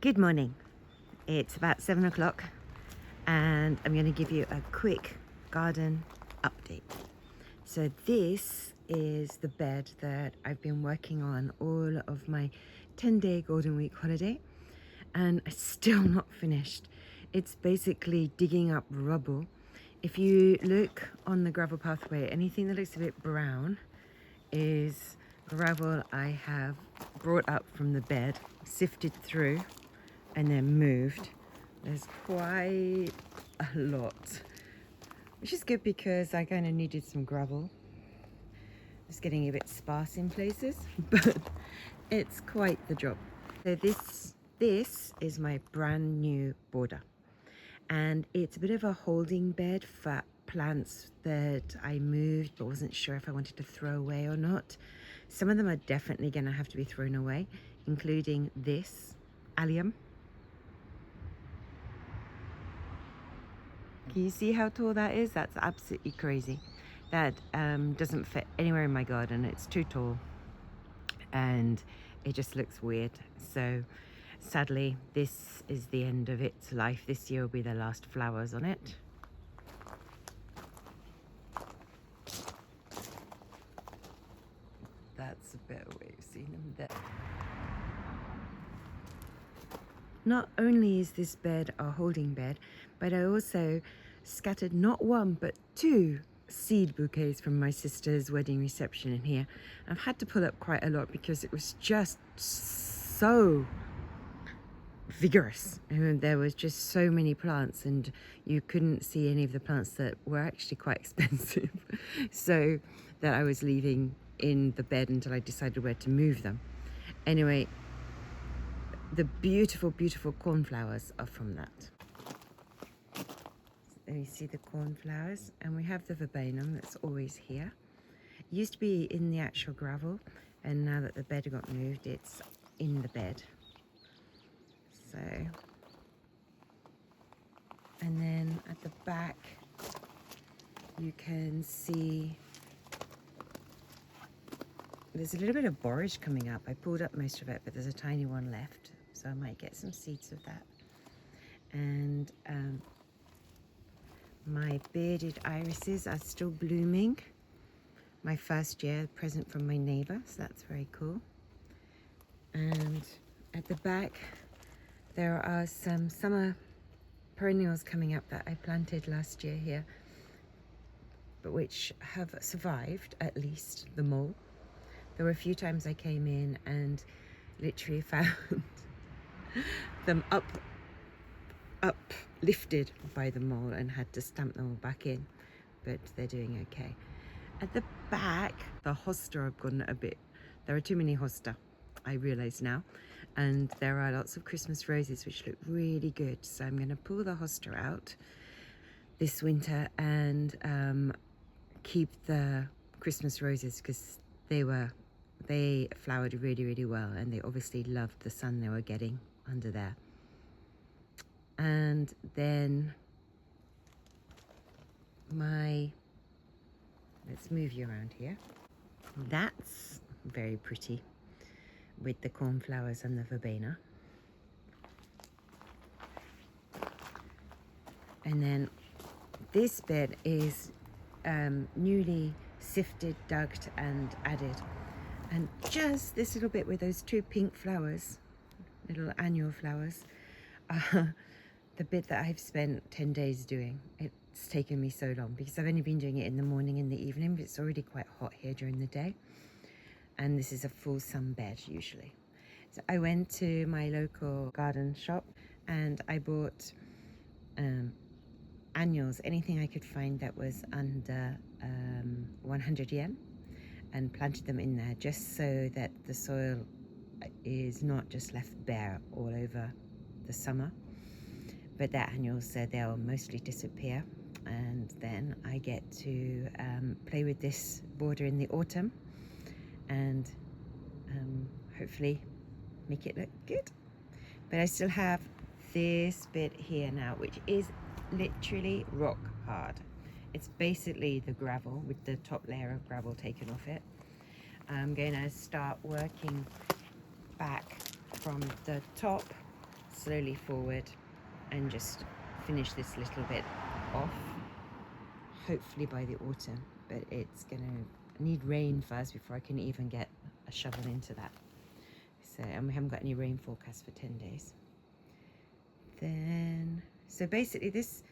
Good morning. It's about 7 o'clock and I'm going to give you a quick garden update. So this is the bed that I've been working on all of my 10-day Golden Week holiday and it's still not finished. It's basically digging up rubble. If you look on the gravel pathway, anything that looks a bit brown is gravel I have brought up from the bed, sifted through and then moved. There's quite a lot, which is good because I kind of needed some gravel. It's getting a bit sparse in places, but it's quite the job. So this is my brand new border, and it's a bit of a holding bed for plants that I moved but wasn't sure if I wanted to throw away or not. Some of them are definitely going to have to be thrown away, including this allium. Can you see how tall that is? That's absolutely crazy. That doesn't fit anywhere in my garden. It's too tall and it just looks weird. So sadly, this is the end of its life. This year will be the last flowers on it. That's a better way of seeing them there. Not only is this bed a holding bed, but I also scattered not one but two seed bouquets from my sister's wedding reception in here. I've had to pull up quite a lot because it was just so vigorous, and there was just so many plants and you couldn't see any of the plants that were actually quite expensive, so that I was leaving in the bed until I decided where to move them. Anyway, the beautiful cornflowers are from that. There you see the cornflowers, and we have the verbenum that's always here. It used to be in the actual gravel, and now that the bed got moved, it's in the bed. So, and then at the back you can see there's a little bit of borage coming up. I pulled up most of it, but there's a tiny one left, so I might get some seeds of that. And my bearded irises are still blooming. My first year present from my neighbor, so that's very cool. And at the back there are some summer perennials coming up that I planted last year here, but which have survived, at least the mole. There were a few times I came in and literally found them uplifted by the mole and had to stamp them all back in, but they're doing okay. At the back, the hosta have gone a bit, there are too many hosta, I realise now, and there are lots of Christmas roses which look really good, so I'm going to pull the hosta out this winter and keep the Christmas roses because they flowered really well, and they obviously loved the sun they were getting under there. And then let's move you around here. That's very pretty with the cornflowers and the verbena. And then this bed is newly sifted, dug and added. And just this little bit with those two pink flowers, little annual flowers, the bit that I've spent 10 days doing. It's taken me so long because I've only been doing it in the morning and the evening, but it's already quite hot here during the day. And this is a full sun bed usually. So I went to my local garden shop and I bought annuals, anything I could find that was under 100 yen, and planted them in there just so that the soil is not just left bare all over the summer, but that annuals said they'll mostly disappear, and then I get to play with this border in the autumn and hopefully make it look good. But I still have this bit here now, which is literally rock hard. It's basically the gravel with the top layer of gravel taken off it. I'm going to start working back from the top slowly forward and just finish this little bit off, hopefully by the autumn, but it's gonna need rain first before I can even get a shovel into that. So, and we haven't got any rain forecast for 10 days. Then, so basically this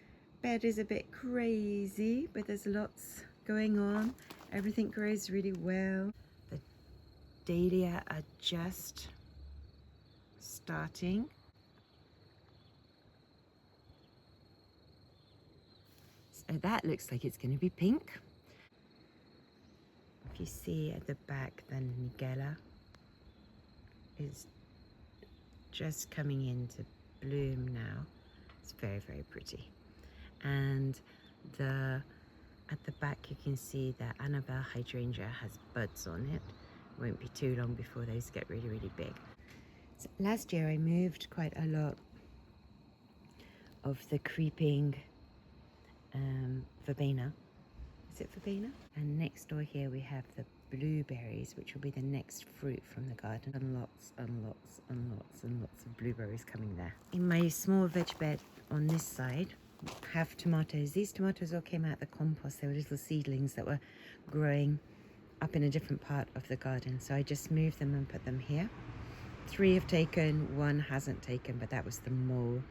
bed is a bit crazy, but there's lots going on. Everything grows really well. The dahlia are just starting. So that looks like it's going to be pink. If you see at the back, the nigella is just coming into bloom now. It's very, very pretty. And at the back you can see the Annabelle hydrangea has buds on it. Won't be too long before those get really, really big. So last year I moved quite a lot of the creeping verbena. Is it verbena? And next door here we have the blueberries, which will be the next fruit from the garden. And lots and lots and lots and lots of blueberries coming there. In my small veg bed on this side, have tomatoes. These tomatoes all came out of the compost. They were little seedlings that were growing up in a different part of the garden. So I just moved them and put them here. 3 have taken, 1 hasn't taken, but that was the mole.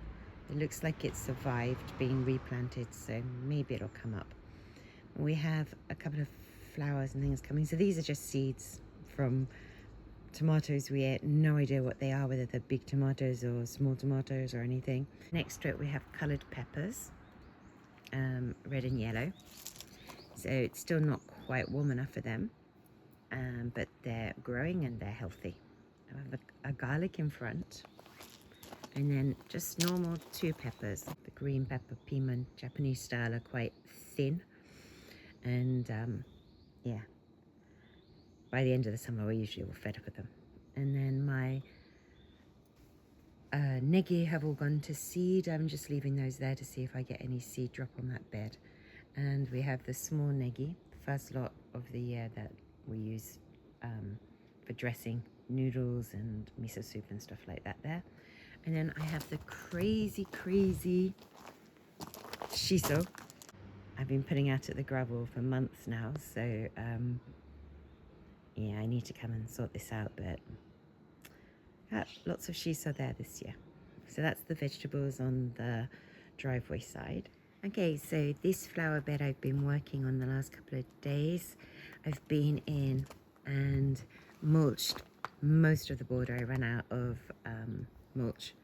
It looks like it survived being replanted, so maybe it'll come up. We have a couple of flowers and things coming. So these are just seeds from tomatoes. We had no idea what they are, whether they're big tomatoes or small tomatoes or anything. Next to it we have coloured peppers, red and yellow. So it's still not quite warm enough for them, but they're growing and they're healthy. I have a garlic in front, and then just normal 2 peppers. The green pepper, piment, Japanese style, are quite thin. And yeah, by the end of the summer, we usually all fed up with them. And then my negi have all gone to seed. I'm just leaving those there to see if I get any seed drop on that bed. And we have the small negi, the first lot of the year that we use for dressing noodles and miso soup and stuff like that there. And then I have the crazy, crazy shiso. I've been putting out at the gravel for months now, so yeah, I need to come and sort this out, but lots of shiso there this year. So that's the vegetables on the driveway side. Okay, so this flower bed I've been working on the last couple of days. I've been in and mulched most of the border. I ran out of mulch,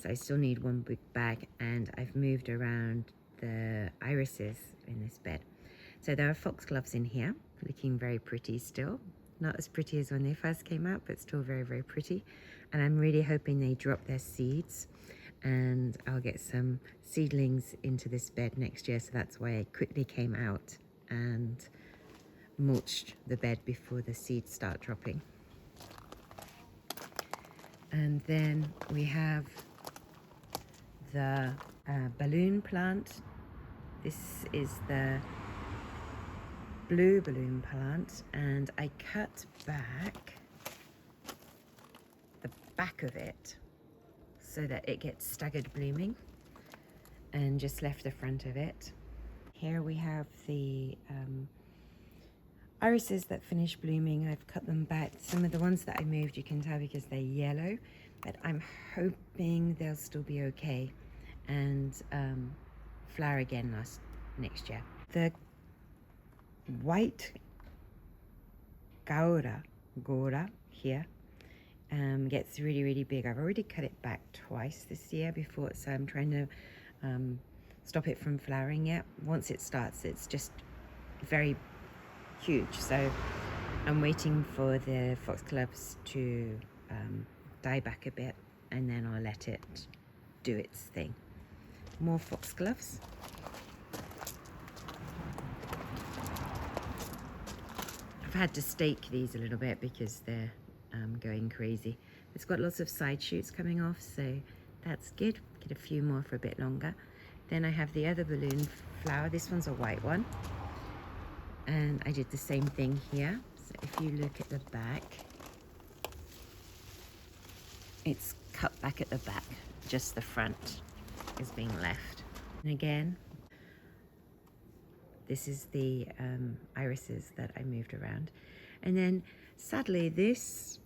so I still need 1 big bag, and I've moved around the irises in this bed. So there are foxgloves in here, looking very pretty still. Not as pretty as when they first came out, but still very, very pretty. And I'm really hoping they drop their seeds and I'll get some seedlings into this bed next year. So that's why I quickly came out and mulched the bed before the seeds start dropping. And then we have the balloon plant. This is the blue balloon plant, and I cut back the back of it so that it gets staggered blooming, and just left the front of it. Here we have the irises that finished blooming. I've cut them back. Some of the ones that I moved, you can tell because they're yellow, but I'm hoping they'll still be okay and flower again next year. The white gora here gets really, really big. I've already cut it back twice this year before, so I'm trying to stop it from flowering yet. Once it starts, it's just very huge, so I'm waiting for the foxgloves to die back a bit, and then I'll let it do its thing. More foxgloves. I've had to stake these a little bit because they're going crazy. It's got lots of side shoots coming off, so that's good. Get a few more for a bit longer. Then I have the other balloon flower. This one's a white one, and I did the same thing here. So if you look at the back, it's cut back at the back. just the front is being left. And again, this is the irises that I moved around. And then sadly this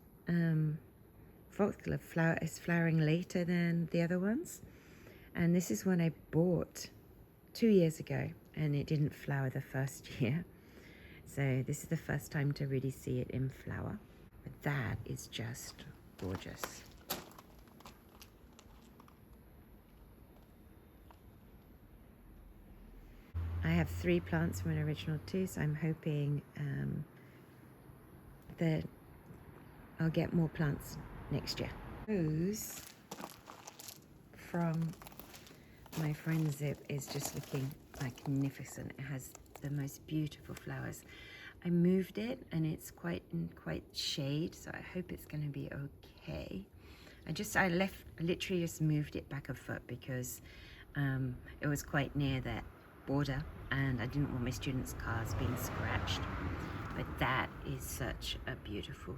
foxglove flower is flowering later than the other ones. And this is one I bought 2 years ago and it didn't flower the first year. So this is the first time to really see it in flower. But that is just gorgeous. I have 3 plants from an original 2, so I'm hoping that I'll get more plants next year. Rose from my friend Zip is just looking magnificent. It has the most beautiful flowers. I moved it and it's quite in shade, so I hope it's going to be okay. I literally just moved it back a foot because it was quite near that border and I didn't want my students' cars being scratched. But that is such a beautiful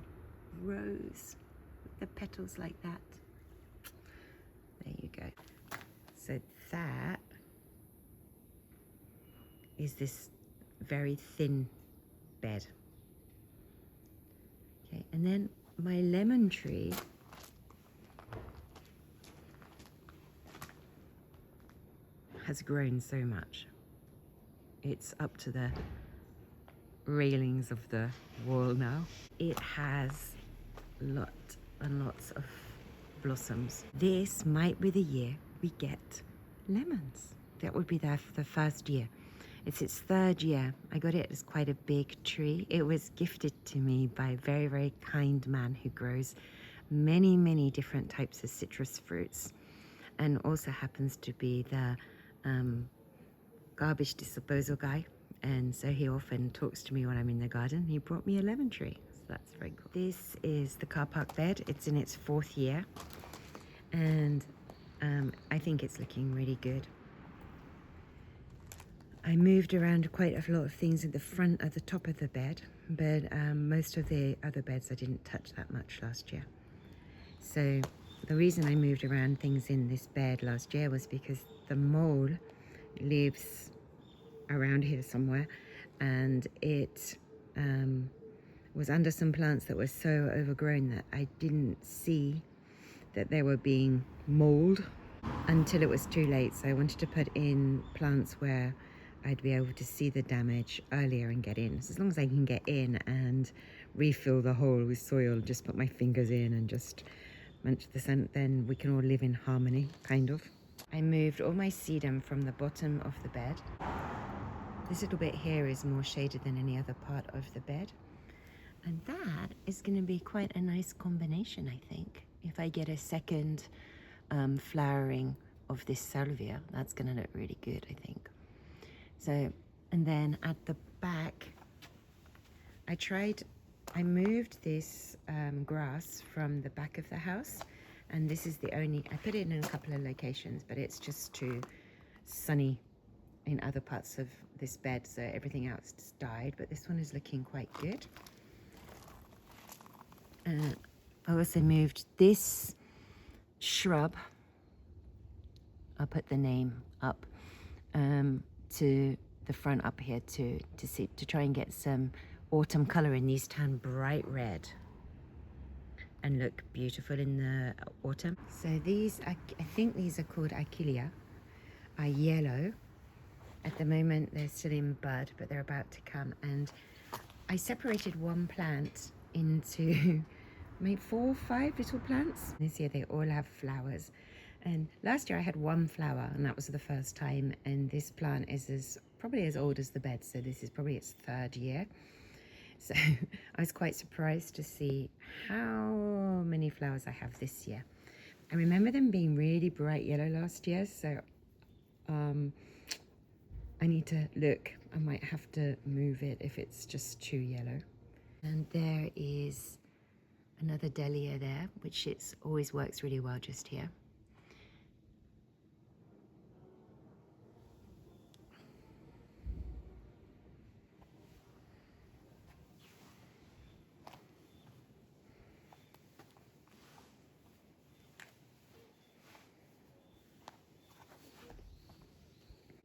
rose with the petals like that. There you go. So that is this very thin bed. Okay, and then my lemon tree has grown so much. It's up to the railings of the wall now. It has lots and lots of blossoms. This might be the year we get lemons. That would be there for the first year. It's its 3rd year. I got it as quite a big tree. It was gifted to me by a very, very kind man who grows many, many different types of citrus fruits and also happens to be the garbage disposal guy. And so he often talks to me when I'm in the garden. He brought me a lemon tree, so that's very cool. This is the car park bed. It's in its 4th year and I think it's looking really good. I moved around quite a lot of things at the front, at the top of the bed, but most of the other beds I didn't touch that much last year. So the reason I moved around things in this bed last year was because the mole lives around here somewhere, and it was under some plants that were so overgrown that I didn't see that they were being mold until it was too late. So I wanted to put in plants where I'd be able to see the damage earlier and get in. So as long as I can get in and refill the hole with soil, just put my fingers in and just munch the scent, then we can all live in harmony, kind of. I moved all my sedum from the bottom of the bed. This little bit here is more shaded than any other part of the bed. And that is going to be quite a nice combination, I think. If I get a second flowering of this salvia, that's going to look really good, I think. So, and then at the back, I moved this grass from the back of the house, and this is the only, I put it in a couple of locations, but it's just too sunny in other parts of this bed, so everything else just died, but this one is looking quite good. I also moved this shrub, I'll put the name up, to the front up here to try and get some autumn color in. These turn bright red and look beautiful in the autumn. So these, I think these are called Achillea, are yellow. At the moment they're still in bud, but they're about to come. And I separated one plant into maybe 4 or 5 little plants. This year they all have flowers. And last year I had 1 flower, and that was the first time. And this plant is probably as old as the bed, so this is probably its 3rd year. So I was quite surprised to see how many flowers I have this year. I remember them being really bright yellow last year, so I need to look. I might have to move it if it's just too yellow. And there is another dahlia there, which always works really well just here.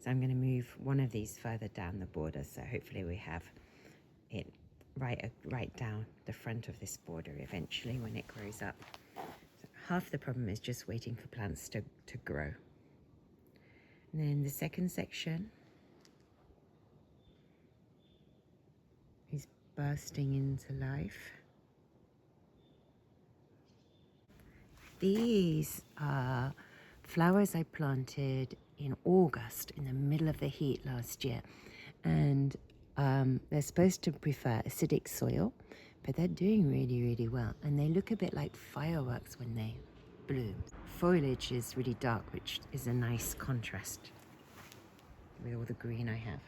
So I'm going to move one of these further down the border, so hopefully we have it right down the front of this border eventually when it grows up. So half the problem is just waiting for plants to grow. And then the second section is bursting into life. These are flowers I planted in August in the middle of the heat last year, and they're supposed to prefer acidic soil, but they're doing really well, and they look a bit like fireworks when they bloom. Foliage is really dark, which is a nice contrast with all the green I have.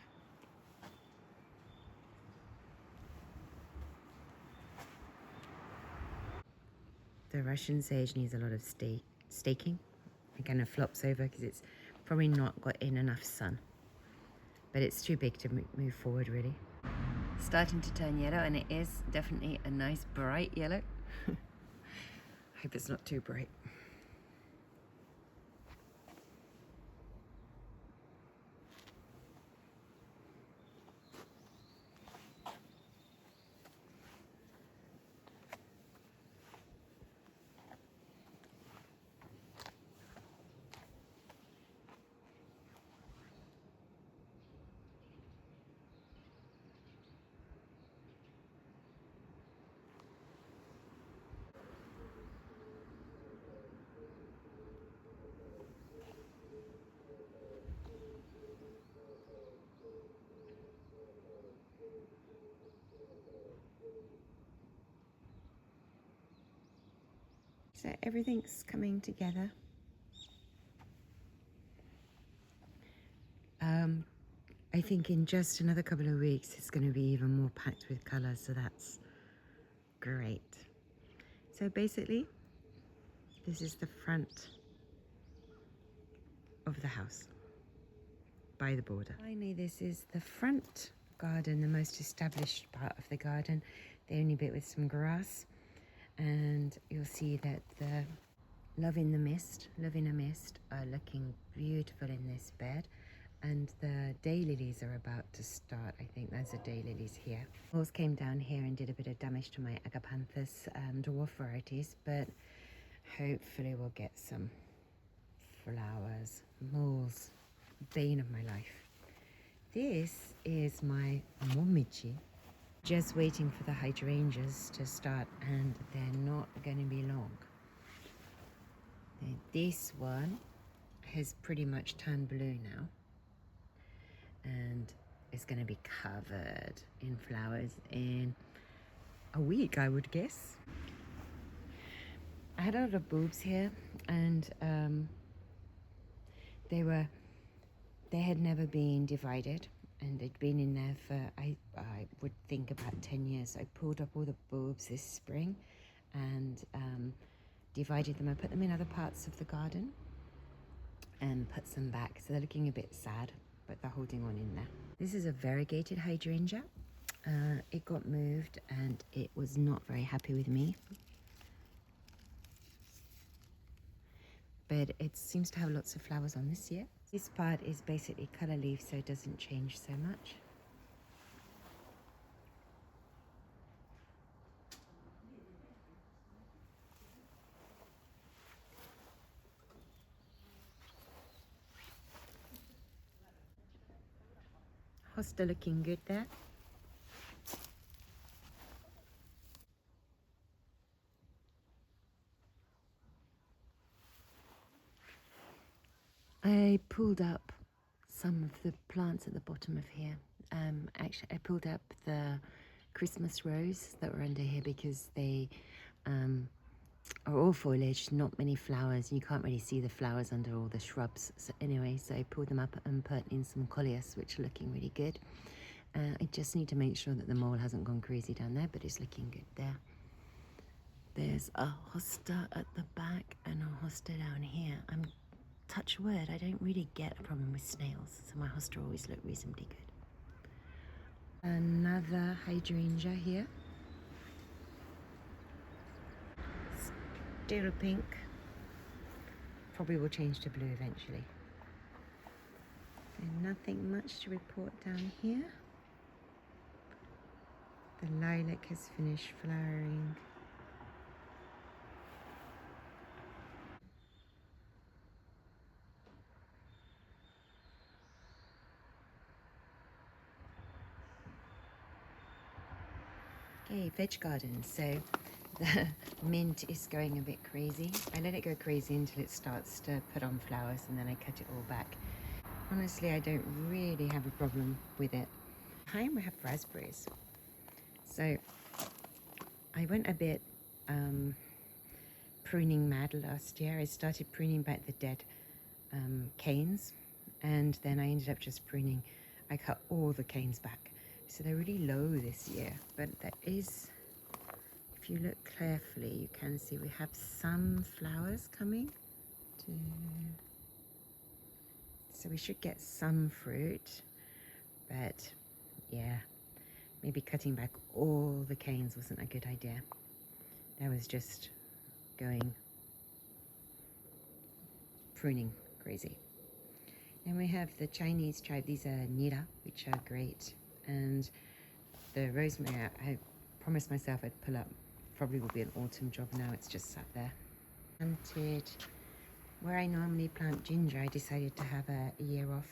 The Russian sage needs a lot of staking. It kind of flops over because it's probably not got in enough sun, but it's too big to move forward really. Starting to turn yellow, and it is definitely a nice bright yellow. I hope it's not too bright. So everything's coming together. I think in just another couple of weeks it's going to be even more packed with colour, so that's great. So basically, this is the front of the house by the border. Finally, this is the front garden, the most established part of the garden, the only bit with some grass, and you'll see that the Love in a Mist are looking beautiful in this bed, and the daylilies are about to start. I think there's a daylilies here. Moles came down here and did a bit of damage to my agapanthus dwarf varieties, but hopefully we'll get some flowers. Moles, bane of my life. This is my momichi. Just waiting for the hydrangeas to start, and they're not going to be long. This one has pretty much turned blue now, and it's going to be covered in flowers in a week, I would guess. I had a lot of bulbs here, and they had never been divided, and they'd been in there for I would think about 10 years. I pulled up all the bulbs this spring and divided them. I put them in other parts of the garden and put some back, so they're looking a bit sad, but they're holding on in there. This is a variegated hydrangea. It got moved and it was not very happy with me, but it seems to have lots of flowers on this year. This part is basically colour leaf, so it doesn't change so much. Hosta looking good there. I pulled up some of the plants at the bottom of here. Actually, I pulled up the Christmas rose that were under here because they are all foliage, not many flowers. You can't really see the flowers under all the shrubs. So anyway, so I pulled them up and put in some coleus, which are looking really good. I just need to make sure that the mole hasn't gone crazy down there, but it's looking good there. There's a hosta at the back and a hosta down here. I'm touch wood, I don't really get a problem with snails, so my hosta always look reasonably good. Another hydrangea here. Still pink. Probably will change to blue eventually. And nothing much to report down here. The lilac has finished flowering. Okay, veg garden. So the mint is going a bit crazy. I let it go crazy until it starts to put on flowers and then I cut it all back. Honestly, I don't really have a problem with it. Behind we have raspberries. So I went a bit pruning mad last year. I started pruning back the dead canes, and then I ended up just pruning. I cut all the canes back. So they're really low this year, but there is, if you look carefully, you can see we have some flowers coming. So we should get some fruit, but yeah, maybe cutting back all the canes wasn't a good idea. That was just going pruning crazy. And we have the Chinese tribe. These are nira, which are great. And the rosemary, I promised myself I'd pull up. Probably will be an autumn job now. It's just sat there. Planted where I normally plant ginger. I decided to have a year off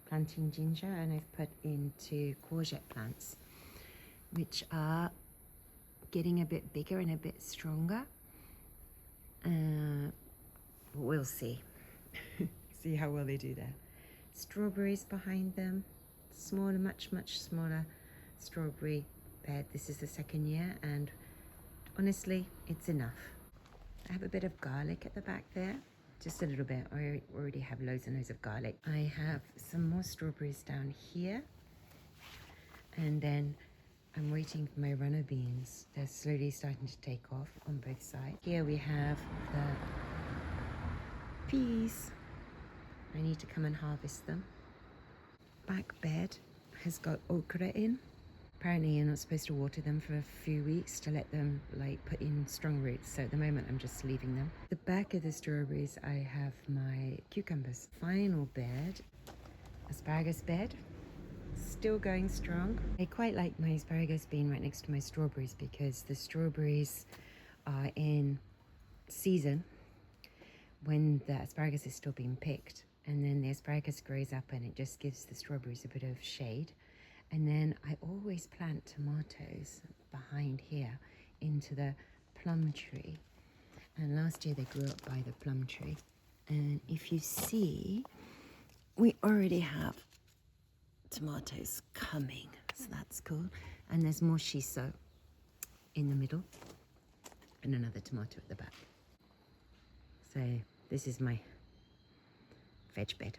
planting ginger, and I've put into courgette plants, which are getting a bit bigger and a bit stronger. We'll see. See how well they do there. Strawberries behind them, smaller, much smaller strawberry bed. This is the second year, and honestly, it's enough. I have a bit of garlic at the back there, just a little bit. I already have loads and loads of garlic. I have some more strawberries down here, and then I'm waiting for my runner beans. They're slowly starting to take off on both sides. Here we have the peas. I need to come and harvest them. Back bed has got okra in. Apparently you're not supposed to water them for a few weeks to let them like put in strong roots. So at the moment I'm just leaving them. The back of the strawberries I have my cucumbers. Final bed, asparagus bed, still going strong. I quite like my asparagus being right next to my strawberries because the strawberries are in season when the asparagus is still being picked, and then the asparagus grows up and it just gives the strawberries a bit of shade. And then I always plant tomatoes behind here into the plum tree, and last year they grew up by the plum tree. And if you see, we already have tomatoes coming, so that's cool. And there's more shiso in the middle and another tomato at the back. So this is my veg bed.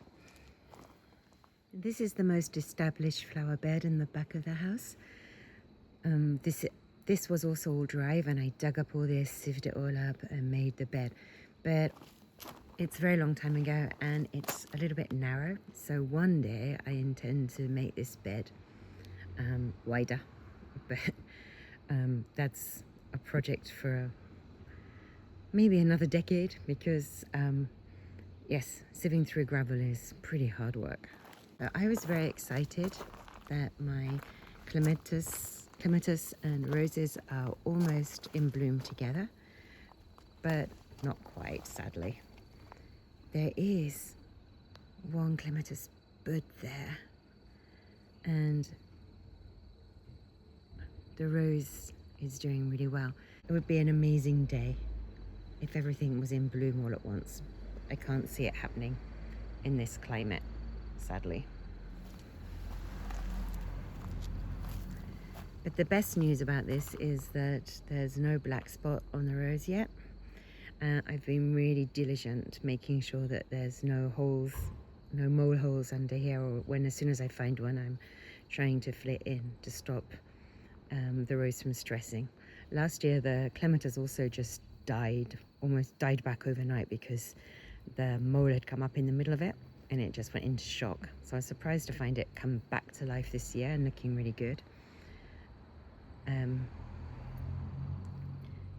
This is the most established flower bed in the back of the house. This was also all dry, and I dug up all this, sieved it all up and made the bed. But it's a very long time ago and it's a little bit narrow. So one day I intend to make this bed wider. But that's a project for maybe another decade because yes, sieving through gravel is pretty hard work. I was very excited that my clematis and roses are almost in bloom together, but not quite, sadly. There is one clematis bud there, and the rose is doing really well. It would be an amazing day if everything was in bloom all at once. I can't see it happening in this climate, sadly. But the best news about this is that there's no black spot on the rose yet. I've been really diligent making sure that there's no holes, no mole holes under here, or when as soon as I find one, I'm trying to fill it in to stop the rose from stressing. Last year, the clematis also just died, almost died back overnight because the mole had come up in the middle of it and it just went into shock. So I was surprised to find it come back to life this year and looking really good.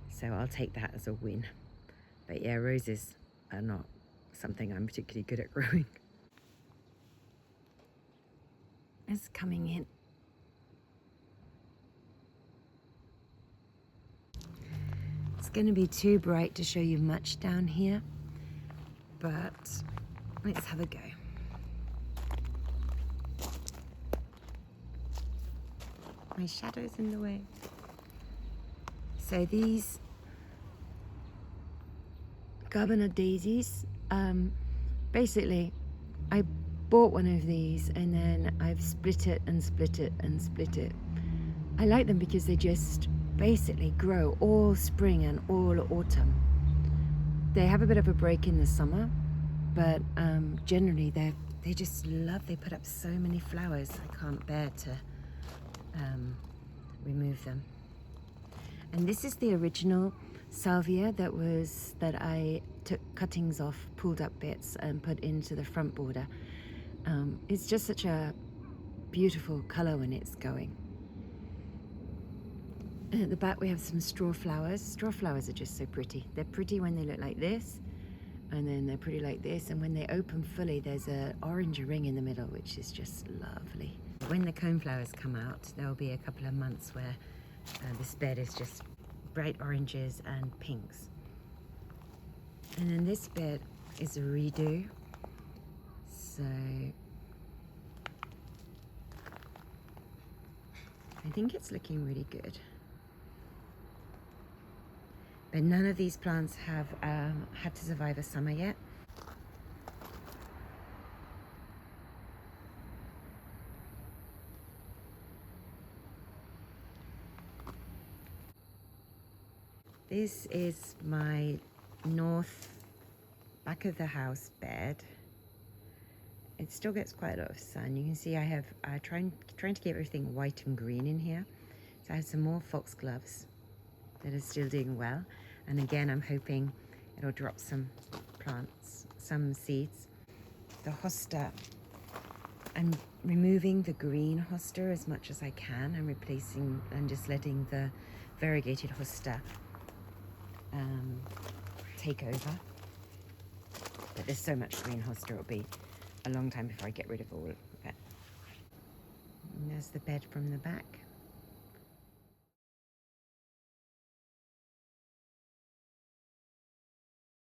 So I'll take that as a win. But yeah, roses are not something I'm particularly good at growing. is coming in. It's going to be too bright to show you much down here, but let's have a go. My shadow's in the way. So these Garbonate daisies, basically I bought one of these and then I've split it and split it and split it. I like them because they just basically grow all spring and all autumn. They have a bit of a break in the summer, but generally they just love, they put up so many flowers. I can't bear to remove them. And this is the original salvia that I took cuttings off, pulled up bits and put into the front border. It's just such a beautiful color when it's going. And at the back we have some straw flowers. Straw flowers are just so pretty. They're pretty when they look like this, and then they're pretty like this, and when they open fully there's an orange ring in the middle, which is just lovely. When the coneflowers come out, there'll be a couple of months where this bed is just bright oranges and pinks. And then this bed is a redo, so I think it's looking really good. But none of these plants have had to survive a summer yet. This is my north back of the house bed. It still gets quite a lot of sun. You can see I have trying to keep everything white and green in here. So I have some more foxgloves that are still doing well. And again, I'm hoping it'll drop some plants, some seeds. The hosta, I'm removing the green hosta as much as I can and replacing and just letting the variegated hosta take over. But there's so much green hosta, it'll be a long time before I get rid of all of it. And there's the bed from the back.